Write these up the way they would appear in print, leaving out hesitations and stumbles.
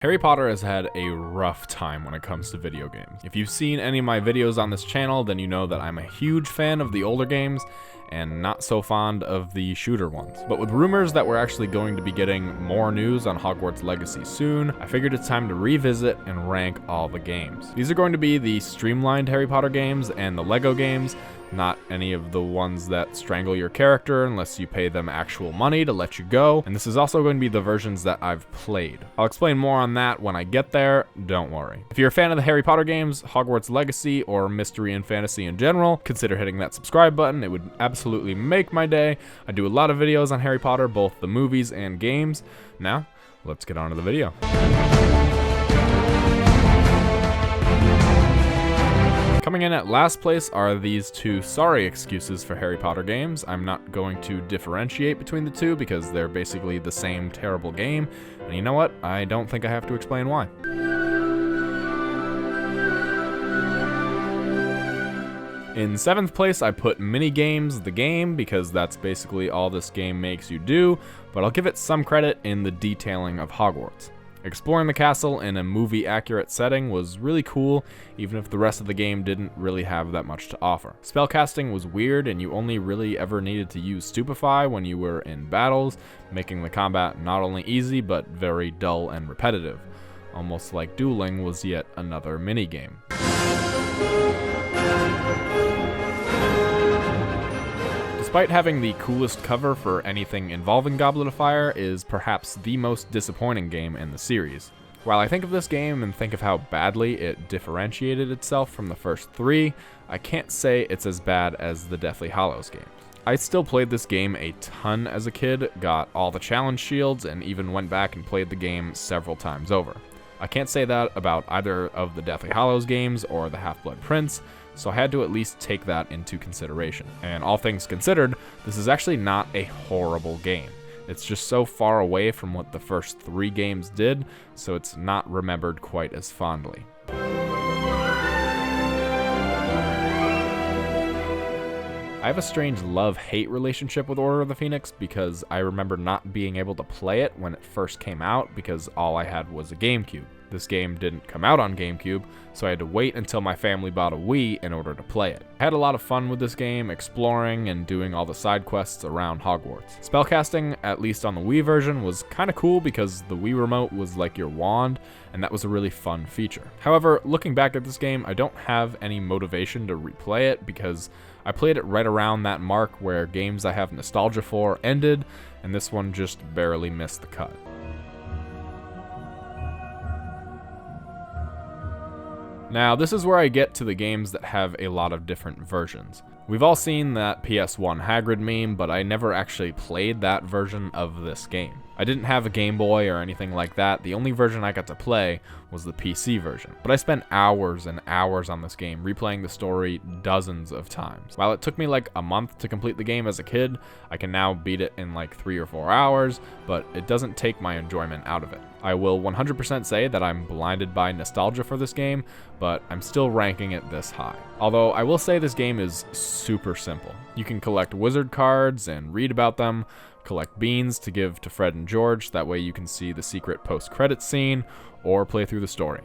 Harry Potter has had a rough time when it comes to video games. If you've seen any of my videos on this channel, then you know that I'm a huge fan of the older games and not so fond of the shooter ones. But with rumors that we're actually going to be getting more news on Hogwarts Legacy soon, I figured it's time to revisit and rank all the games. These are going to be the streamlined Harry Potter games and the Lego games, not any of the ones that strangle your character unless you pay them actual money to let you go. And this is also going to be the versions that I've played. I'll explain more on that when I get there, don't worry. If you're a fan of the Harry Potter games, Hogwarts Legacy, or mystery and fantasy in general, consider hitting that subscribe button. It would absolutely make my day. I do a lot of videos on Harry Potter, both the movies and games. Now, let's get on to the video. Coming in at last place are these two sorry excuses for Harry Potter games. I'm not going to differentiate between the two because they're basically the same terrible game. And you know what? I don't think I have to explain why. In 7th place, I put Minigames the Game because that's basically all this game makes you do, but I'll give it some credit in the detailing of Hogwarts. Exploring the castle in a movie-accurate setting was really cool, even if the rest of the game didn't really have that much to offer. Spellcasting was weird, and you only really ever needed to use Stupefy when you were in battles, making the combat not only easy, but very dull and repetitive. Almost like dueling was yet another minigame. Despite having the coolest cover for anything involving Goblet of Fire, is perhaps the most disappointing game in the series. While I think of this game and think of how badly it differentiated itself from the first three, I can't say it's as bad as the Deathly Hallows games. I still played this game a ton as a kid, got all the challenge shields, and even went back and played the game several times over. I can't say that about either of the Deathly Hallows games or the Half-Blood Prince, so I had to at least take that into consideration. And all things considered, this is actually not a horrible game. It's just so far away from what the first three games did, so it's not remembered quite as fondly. I have a strange love-hate relationship with Order of the Phoenix because I remember not being able to play it when it first came out because all I had was a GameCube. This game didn't come out on GameCube, so I had to wait until my family bought a Wii in order to play it. I had a lot of fun with this game, exploring and doing all the side quests around Hogwarts. Spellcasting, at least on the Wii version, was kinda cool because the Wii remote was like your wand, and that was a really fun feature. However, looking back at this game, I don't have any motivation to replay it because I played it right around that mark where games I have nostalgia for ended, and this one just barely missed the cut. Now, this is where I get to the games that have a lot of different versions. We've all seen that PS1 Hagrid meme, but I never actually played that version of this game. I didn't have a Game Boy or anything like that. The only version I got to play was the PC version. But I spent hours and hours on this game, replaying the story dozens of times. While it took me like a month to complete the game as a kid, I can now beat it in like 3 or 4 hours, but it doesn't take my enjoyment out of it. I will 100% say that I'm blinded by nostalgia for this game, but I'm still ranking it this high. Although I will say this game is super simple. You can collect wizard cards and read about them, collect beans to give to Fred and George, that way you can see the secret post-credits scene, or play through the story.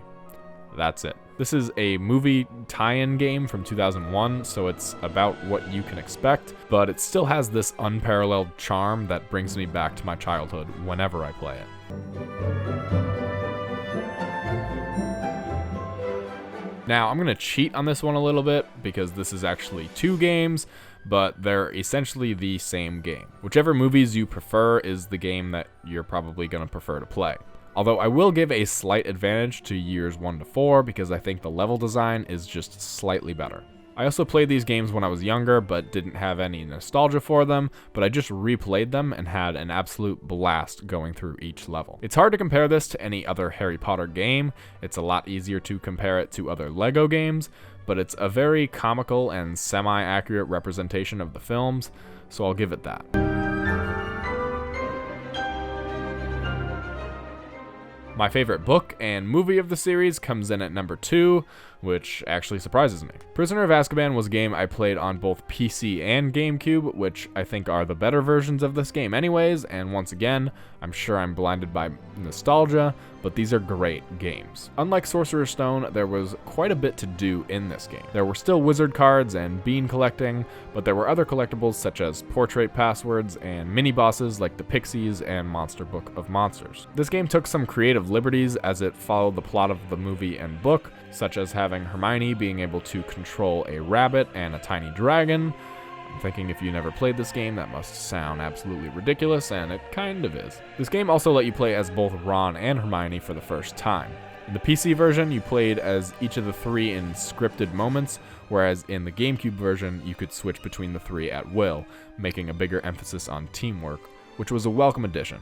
That's it. This is a movie tie-in game from 2001, so it's about what you can expect, but it still has this unparalleled charm that brings me back to my childhood whenever I play it. Now, I'm going to cheat on this one a little bit because this is actually 2 games, but they're essentially the same game. Whichever movies you prefer is the game that you're probably going to prefer to play. Although I will give a slight advantage to years 1 to 4 because I think the level design is just slightly better. I also played these games when I was younger but didn't have any nostalgia for them, but I just replayed them and had an absolute blast going through each level. It's hard to compare this to any other Harry Potter game. It's a lot easier to compare it to other Lego games, but it's a very comical and semi-accurate representation of the films, so I'll give it that. My favorite book and movie of the series comes in at number 2, which actually surprises me. Prisoner of Azkaban was a game I played on both PC and GameCube, which I think are the better versions of this game anyways, and once again, I'm sure I'm blinded by nostalgia, but these are great games. Unlike Sorcerer's Stone, there was quite a bit to do in this game. There were still wizard cards and bean collecting, but there were other collectibles such as portrait passwords and mini-bosses like the Pixies and Monster Book of Monsters. This game took some creative liberties as it followed the plot of the movie and book, such as having Hermione being able to control a rabbit and a tiny dragon. I'm thinking if you never played this game, that must sound absolutely ridiculous, and it kind of is. This game also let you play as both Ron and Hermione for the first time. In the PC version, you played as each of the 3 in scripted moments, whereas in the GameCube version, you could switch between the 3 at will, making a bigger emphasis on teamwork, which was a welcome addition.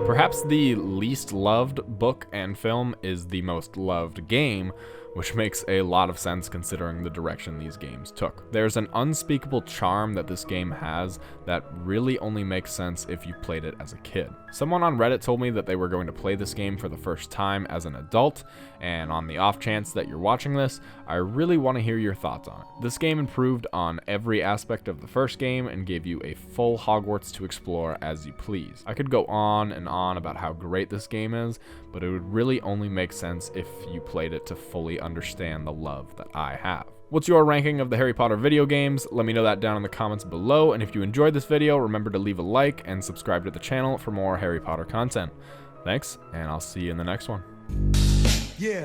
Perhaps the least loved book and film is the most loved game, which makes a lot of sense considering the direction these games took. There's an unspeakable charm that this game has that really only makes sense if you played it as a kid. Someone on Reddit told me that they were going to play this game for the first time as an adult, and on the off chance that you're watching this, I really want to hear your thoughts on it. This game improved on every aspect of the first game and gave you a full Hogwarts to explore as you please. I could go on and on about how great this game is, but it would really only make sense if you played it to fully understand the love that I have. What's your ranking of the Harry Potter video games? Let me know that down in the comments below, and if you enjoyed this video, remember to leave a like and subscribe to the channel for more Harry Potter content. Thanks, and I'll see you in the next one. Yeah.